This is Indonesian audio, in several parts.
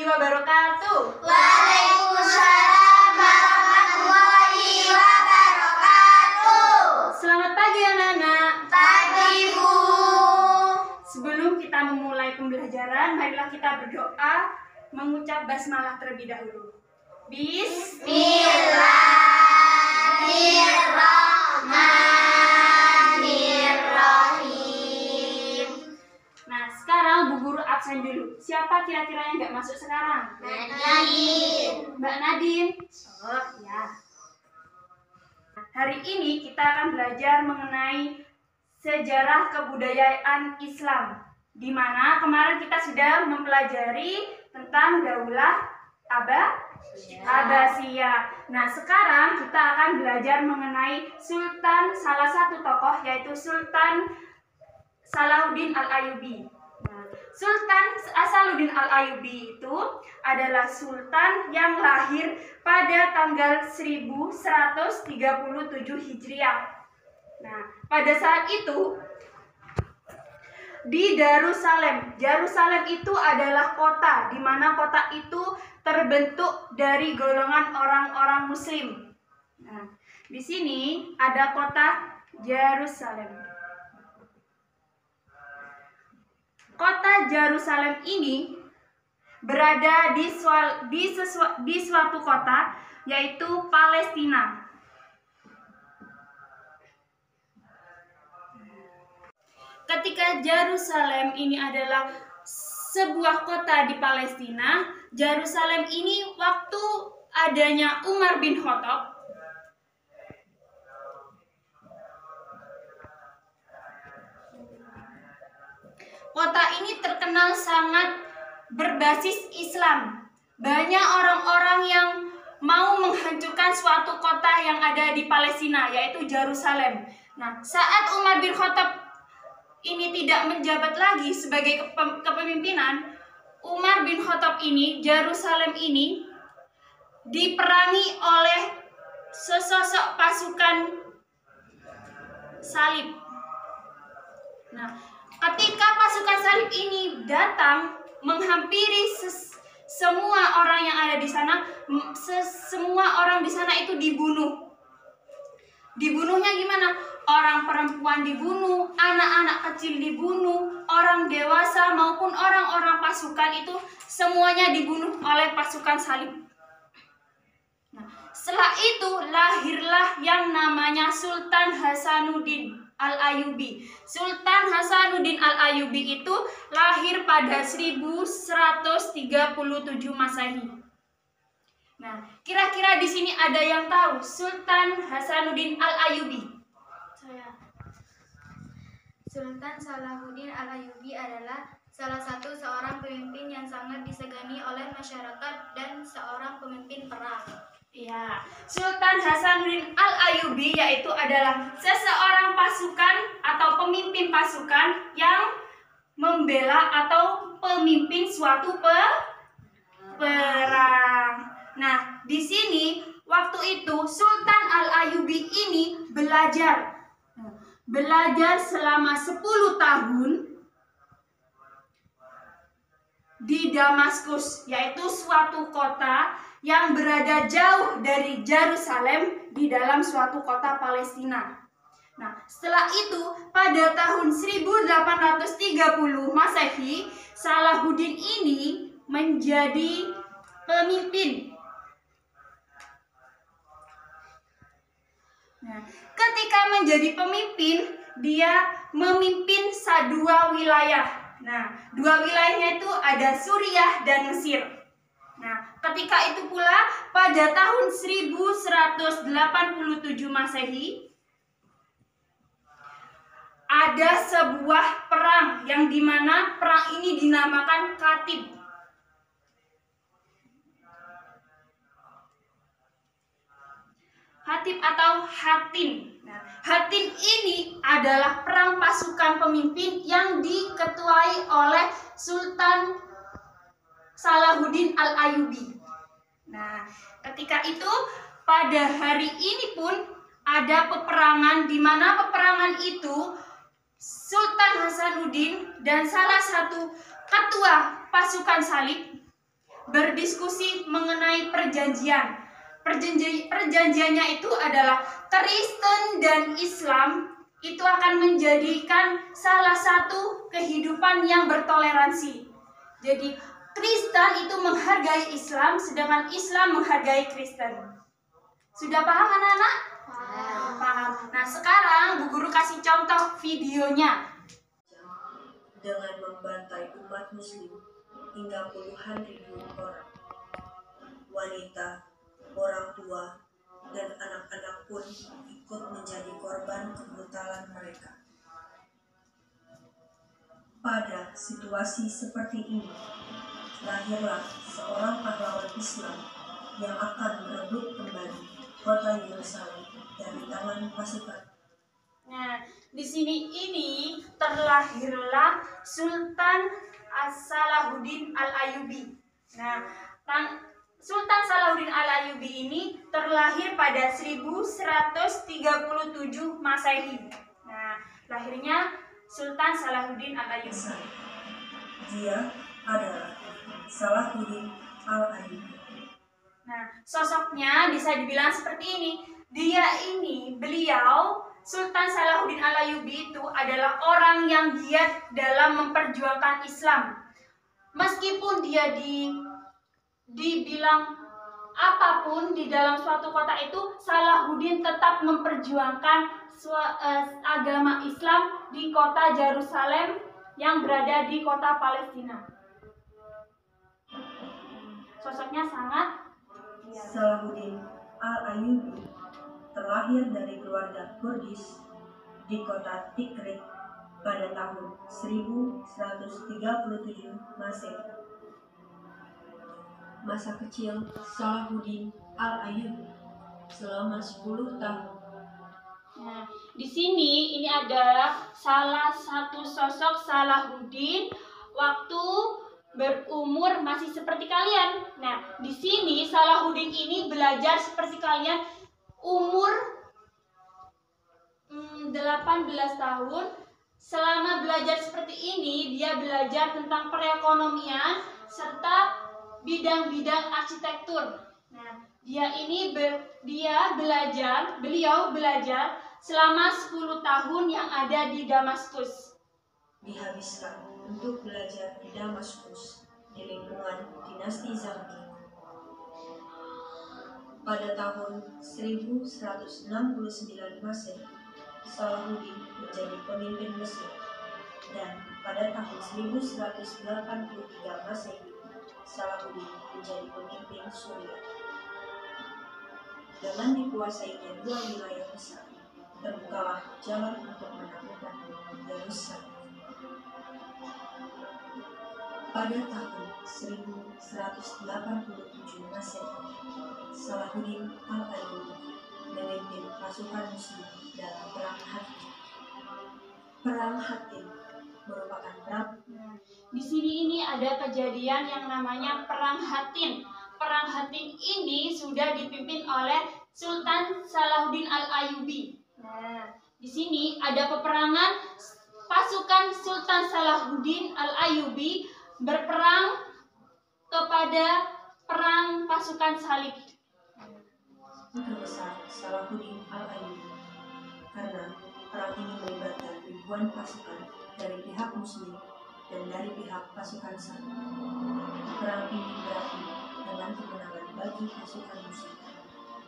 wabarakatuh. Waalaikumsalam warahmatullahi wabarakatuh. Selamat pagi anak-anak. Pagi, Bu. Sebelum kita memulai pembelajaran, marilah kita berdoa mengucap basmalah terlebih dahulu. Bismillahirrahmanirrahim. Nah, sekarang Bu Guru absen dulu. Siapa kira-kira yang nggak masuk sekarang? Nadine. Mbak Nadine. Oh, ya. Hari ini kita akan belajar mengenai sejarah kebudayaan Islam, di mana kemarin kita sudah mempelajari tentang Daulah Abbasiyah. Nah, sekarang kita akan belajar mengenai Sultan, salah satu tokoh yaitu Sultan Salahuddin Al-Ayyubi. Nah, Sultan Salahuddin Al-Ayyubi itu adalah sultan yang lahir pada tanggal 1137 Hijriah. Nah, pada saat itu di Darussalam. Darussalam itu adalah kota, di mana kota itu terbentuk dari golongan orang-orang Muslim. Nah, di sini ada kota Darussalam. Kota Darussalam ini berada di suatu kota, yaitu Palestina. Ketika Darussalam ini adalah sebuah kota di Palestina, Darussalam ini waktu adanya Umar bin Khattab, kota ini terkenal sangat berbasis Islam. Banyak orang-orang yang mau menghancurkan suatu kota yang ada di Palestina, yaitu Darussalam. Nah, saat Umar bin Khattab ini tidak menjabat lagi sebagai kepemimpinan, Umar bin Khattab ini, Darussalam ini diperangi oleh sesosok pasukan salib. Nah, ketika pasukan salib ini datang menghampiri semua orang yang ada di sana, semua orang di sana itu dibunuh. Dibunuhnya gimana? Orang perempuan dibunuh, anak-anak kecil dibunuh, orang dewasa maupun orang-orang pasukan itu semuanya dibunuh oleh pasukan salib. Nah, setelah itu lahirlah yang namanya Sultan Hasanuddin Al-Ayyubi. Sultan Hasanuddin Al-Ayyubi itu lahir pada 1137 Masehi. Nah, kira-kira di sini ada yang tahu Sultan Hasanuddin Al-Ayyubi? Sultan Salahuddin Al-Ayyubi adalah salah satu seorang pemimpin yang sangat disegani oleh masyarakat dan seorang pemimpin perang. Ya, Sultan Hasanuddin Al-Ayyubi yaitu adalah seseorang pasukan atau pemimpin pasukan yang membela atau pemimpin suatu perang. Nah, di sini waktu itu Sultan Al-Ayyubi ini belajar selama 10 tahun di Damaskus, yaitu suatu kota yang berada jauh dari Darussalam di dalam suatu kota Palestina. Nah, setelah itu pada tahun 1830 Masehi, Salahuddin ini menjadi pemimpin. Nah, ketika menjadi pemimpin, dia memimpin dua wilayah. Nah, dua wilayahnya itu ada Suriah dan Mesir. Nah, ketika itu pula pada tahun 1187 Masehi ada sebuah perang yang dimana perang ini dinamakan Khatib. Khatib atau Hattin. Nah, Hattin ini adalah perang pasukan pemimpin yang diketuai oleh Sultan Salahuddin Al-Ayyubi. Nah, ketika itu pada hari ini pun ada peperangan, di mana peperangan itu Sultan Hasanuddin dan salah satu ketua pasukan salib berdiskusi mengenai perjanjian. Perjanjiannya itu adalah Kristen dan Islam itu akan menjadikan salah satu kehidupan yang bertoleransi. Jadi Kristen itu menghargai Islam, sedangkan Islam menghargai Kristen. Sudah paham anak-anak? Paham. Nah sekarang Bu Guru kasih contoh videonya. Dengan membantai umat muslim hingga puluhan ribu orang. Wanita, orang tua, dan anak-anak pun ikut menjadi korban kebrutalan mereka. Pada situasi seperti ini, lahirlah seorang pahlawan Islam yang akan merebut kembali kota Yerusalem dari tangan pasukan. Nah, di sini terlahirlah Sultan Salahuddin Al-Ayyubi. Nah, Sultan Salahuddin Al-Ayyubi ini terlahir pada 1137 Masehi. Nah, lahirnya Sultan Salahuddin Al-Ayyubi. Dia adalah Salahuddin Al-Ayyubi. Nah, sosoknya bisa dibilang seperti ini. Beliau Sultan Salahuddin Al-Ayyubi itu adalah orang yang giat dalam memperjuangkan Islam. Meskipun dia dibilang apapun di dalam suatu kota itu, Salahuddin tetap memperjuangkan agama Islam di kota Yerusalem yang berada di kota Palestina. Sosoknya sangat Salahuddin Al-Ayyubi terlahir dari keluarga Kurdis di kota Tikrit pada tahun 1137 Masehi. Masa kecil Salahuddin Al-Ayyubi selama 10 tahun. Nah, di sini ini adalah salah satu sosok Salahuddin waktu berumur masih seperti kalian. Nah, di sini Salahuddin ini belajar seperti kalian umur 18 tahun. Selama belajar seperti ini, dia belajar tentang perekonomian serta bidang-bidang arsitektur. Nah, beliau belajar selama 10 tahun yang ada di Damaskus. Dihabiskan untuk belajar di Damaskus di lingkungan dinasti Zaki. Pada tahun 1169 Masehi, Salahuddin menjadi pemimpin Mesir, dan pada tahun 1183 Masehi, Salahuddin menjadi pemimpin Suriah. Dengan dikuasainya dua wilayah besar, terbukalah jalan untuk menaklukkan Yerusalem. Pada tahun 1187 Masehi, Salahuddin Al-Ayyubi memimpin pasukan muslim dalam Perang Hattin. Perang Hattin merupakan perang. Di sini ini ada kejadian yang namanya Perang Hattin. Perang Hattin ini sudah dipimpin oleh Sultan Salahuddin Al-Ayyubi. Nah, di sini ada peperangan pasukan Sultan Salahuddin Al-Ayyubi berperang kepada perang pasukan Salib. Terbesar Salahuddin Al-Ayyubi karena perang ini melibatkan ribuan pasukan dari pihak Muslim dan dari pihak pasukan Salib. Perang ini berakhir dengan kemenangan bagi pasukan Muslim.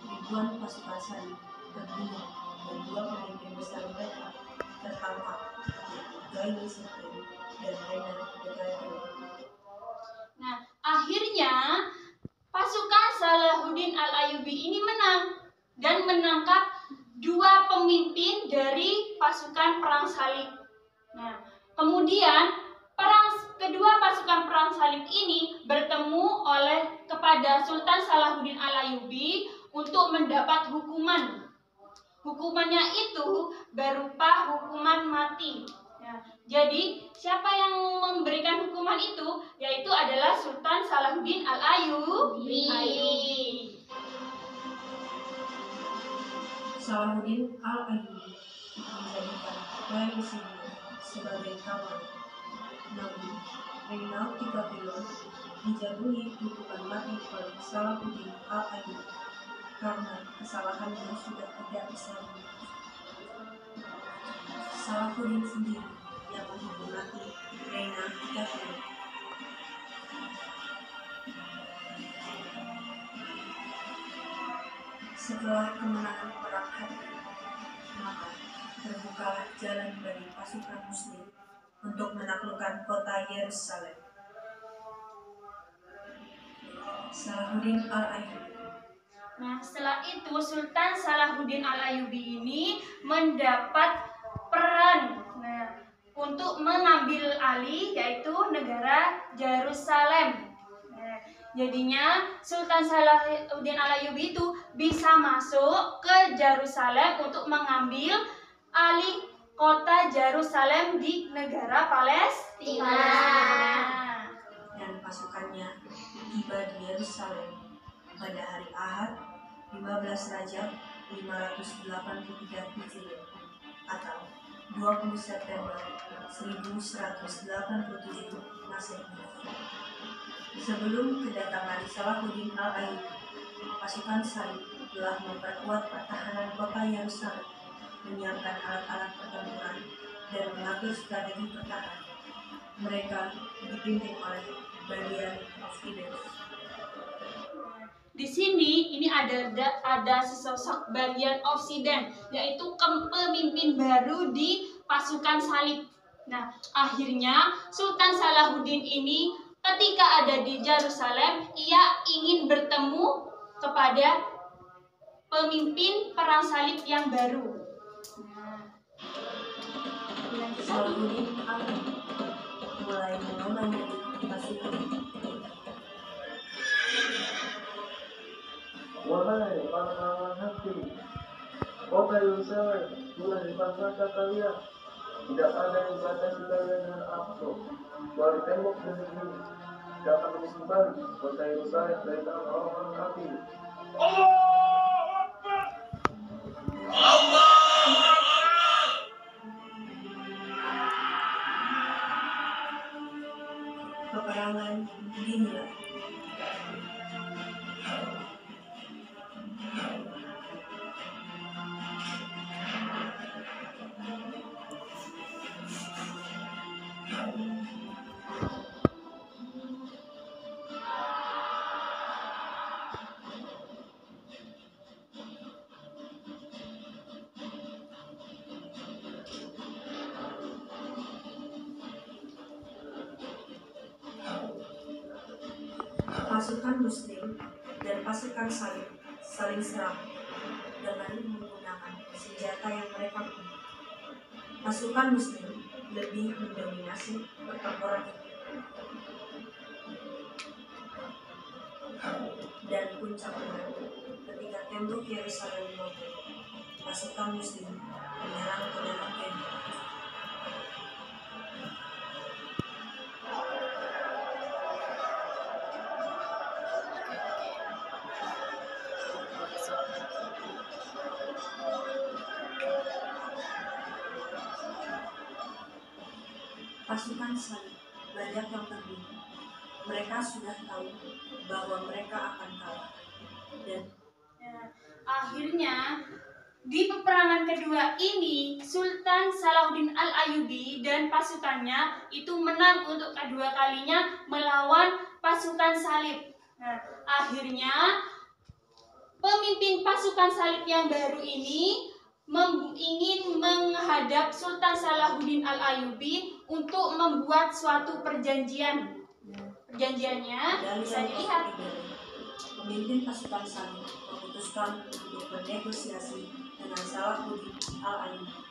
Ribuan pasukan Salib terbunuh dan dua pemimpin besar mereka tertangkap, yaitu Gaili Septim dan Rena Degato. Nah, akhirnya pasukan Salahuddin Al-Ayyubi ini menang dan menangkap dua pemimpin dari pasukan perang Salib. Nah, kemudian kedua pasukan perang Salib ini bertemu kepada Sultan Salahuddin Al-Ayyubi untuk mendapat hukuman. Hukumannya itu berupa hukuman mati. Nah, jadi siapa yang memberikan hukuman itu? Yaitu adalah Sultan Salahuddin Al-Ayyubi. Salahuddin Al-Ayyubi menjadikan Gaili Septim sebagai kawan, namun Reynald di Babylon dijatuhi hukuman mati oleh Salahuddin al-Ayyubi karena kesalahannya sudah tidak bisa dimaafkan. Salahuddin sendiri yang menghukum mati Reynald di Babylon. Setelah kemenangan perang Hadar, maka terbukalah jalan bagi pasukan Muslim untuk menaklukkan kota Yerusalem. Salahuddin al-Ayyubi. Nah, setelah itu Sultan Salahuddin al-Ayyubi ini mendapat peran untuk mengambil alih yaitu negara Yerusalem. Jadinya Sultan Salahuddin al-Ayyubi itu bisa masuk ke Yerusalem untuk mengambil alih kota Yerusalem di negara Palestina. Dan pasukannya tiba di Yerusalem pada hari Ahad 15 Rajab 583 Hijriah atau 20 September 1187 Masehi. Sebelum kedatangan Salahuddin al-Ayyubi, pasukan Salib telah memperkuat pertahanan kota Yerusalem, menyiapkan alat-alat pertempuran, dan mengatur strategi pertahanan. Mereka dipimpin oleh Balian of Idens. Di sini ini ada sesosok Balian of Sidon, yaitu pemimpin baru di pasukan Salib. Nah, akhirnya Sultan Salahuddin ini ketika ada di Yerusalem, ia ingin bertemu kepada pemimpin perang salib yang baru. Salahuddin al-Ayyubi mulai mengambil pasukan. Wahai para hakim, kota Yerusalem telah dipasangkan kalian. Tidak ada yang batasi kalian dengan aku, kecuali tembok dan negeri. Dapat kembali kota Yerusalem dari tangan orang-orang kafir. Peperangan dimulai. Pasukan Muslim dan pasukan Salib saling serang dengan menggunakan senjata yang mereka punya. Pasukan Muslim lebih mendominasi pertempuran itu. Dan puncaknya, ketika tembok Yerusalem roboh, pasukan Muslim menyerang ke dalam tembok. Pasukan Salib banyak yang terbingung. Mereka sudah tahu bahwa mereka akan kalah. Dan akhirnya di peperangan kedua ini Sultan Salahuddin al-Ayyubi dan pasukannya itu menang untuk kedua kalinya melawan pasukan Salib. Nah, akhirnya pemimpin pasukan Salib yang baru ini ingin menghadap Sultan Salahuddin al-Ayyubi untuk membuat suatu perjanjian. Perjanjiannya bisa dilihat. Pemimpin pasukan Salib memutuskan untuk bernegosiasi dengan Salahuddin al-Ayyubi.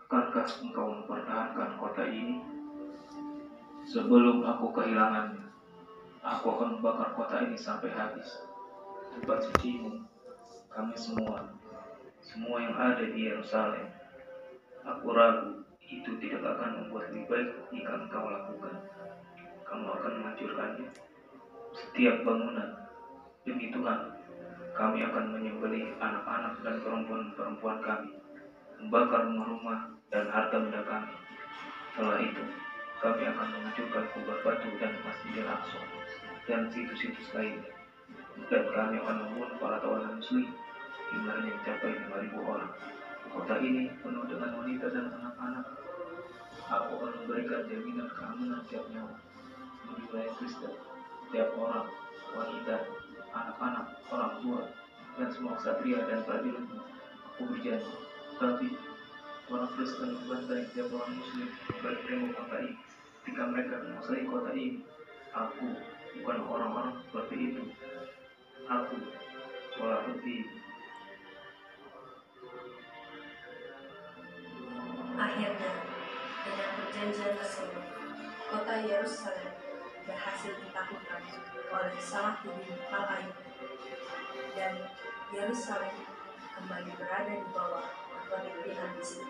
Akankah engkau mempertahankan kota ini? Sebelum aku kehilangannya, aku akan membakar kota ini sampai habis. Tempat sucimu, kami semua yang ada di Yerusalem. Aku ragu itu tidak akan membuat lebih baik jika engkau lakukan. Kamu akan menghancurkannya. Setiap bangunan demi Tuhan, kami akan menyembelih anak-anak dan perempuan-perempuan kami, membakar rumah-rumah dan harta benda kami. Setelah itu, kami akan menghancurkan kubah batu dan Masjidil Aqsa dan situs-situs lainnya. Dan kami akan membunuh para tawanan muslim, jumlahnya mencapai 5.000 orang. Kota ini penuh dengan wanita dan anak-anak. Aku akan memberikan jaminan keamanan tiap nyawa di wilayah Kristen. Tiap orang, wanita, anak-anak, orang tua, dan semua ksatria dan prajuritmu. Aku berjanji. Tapi orang Kristen membantai tiap orang muslim bagi tembok kota ini. Ketika mereka menguasai kota ini, aku bukan orang-orang seperti itu. Aku Salahuddin. Akhirnya, dengan perjanjian tersebut, kota Yerusalem berhasil ditaklukkan oleh Salahuddin Al-Ayyubi, dan Yerusalem kembali berada di bawah kepemimpinan Islam.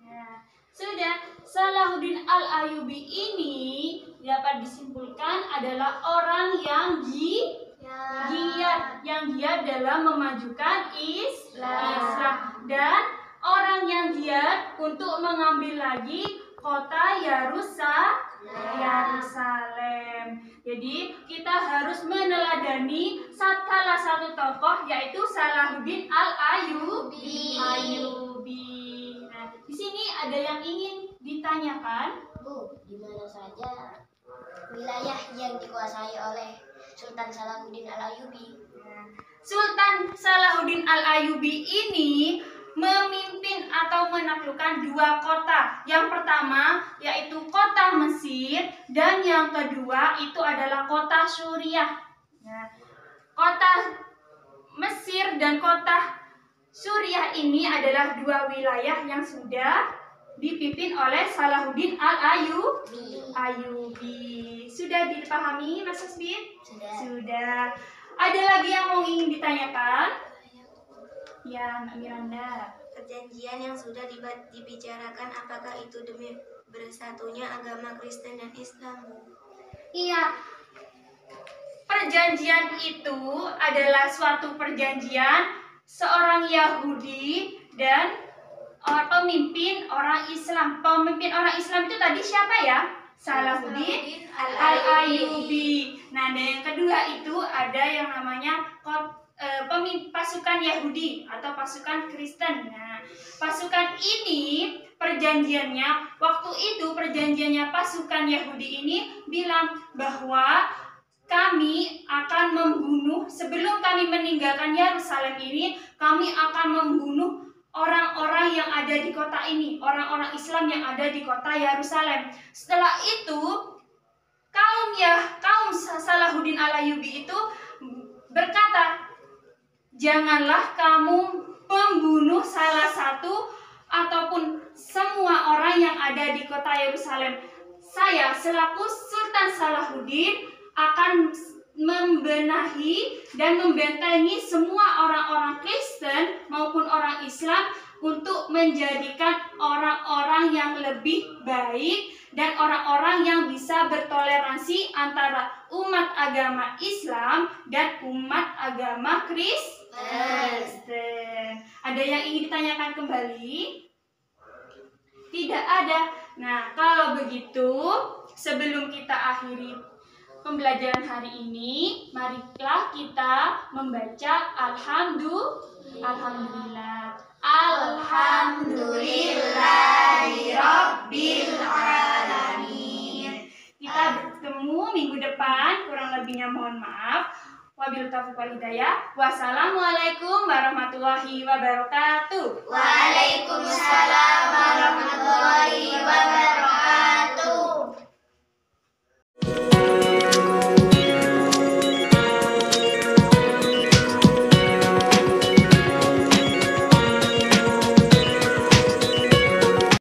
Nah, sudah, Salahuddin Al-Ayyubi ini dapat disimpulkan adalah orang yang giat dalam memajukan Islam dan orang yang giat untuk mengambil lagi kota Yerusalem. Jadi kita harus meneladani salah satu tokoh, yaitu Salahuddin Al-Ayyubi. Nah, di sini ada yang ingin ditanyakan. Bu, di mana saja wilayah yang dikuasai oleh Sultan Salahuddin Al-Ayyubi? Sultan Salahuddin Al-Ayyubi ini memimpin atau menaklukkan 2 kota. Yang pertama yaitu kota Mesir, dan yang kedua itu adalah kota Suriah. Nah, kota Mesir dan kota Suriah ini adalah 2 wilayah yang sudah dipimpin oleh Salahuddin Al-Ayyubi. Sudah dipahami, Mas Asbin? Sudah. Ada lagi yang mau ingin ditanyakan? Ya, Mbak Miranda. Perjanjian yang sudah dibicarakan, apakah itu demi bersatunya agama Kristen dan Islam, Bu? Iya. Perjanjian itu adalah suatu perjanjian seorang Yahudi dan pemimpin orang Islam. Pemimpin orang Islam itu tadi siapa ya? Salahuddin Al-Ayyubi. Nah, dan yang kedua itu ada yang namanya pasukan Yahudi atau pasukan Kristen. Nah, pasukan ini perjanjiannya, waktu itu perjanjiannya pasukan Yahudi ini bilang bahwa kami akan membunuh, sebelum kami meninggalkan Yerusalem ini, kami akan membunuh orang-orang yang ada di kota ini, orang-orang Islam yang ada di kota Yerusalem. Setelah itu, kaum Salahuddin Al-Ayyubi itu berkata, janganlah kamu membunuh salah satu ataupun semua orang yang ada di kota Yerusalem. Saya selaku Sultan Salahuddin akan membenahi dan membentengi semua orang-orang Kristen maupun orang Islam untuk menjadikan orang-orang yang lebih baik dan orang-orang yang bisa bertoleransi antara umat agama Islam dan umat agama Kristen. Ada yang ingin ditanyakan kembali? Tidak ada. Nah, kalau begitu, sebelum kita akhiri pembelajaran hari ini, marilah kita membaca Alhamdulillah. Alhamdulillahirabbil alamin. Kita bertemu minggu depan, kurang lebihnya mohon maaf. Wabillahi taufiq wal hidayah. Wassalamualaikum warahmatullahi wabarakatuh.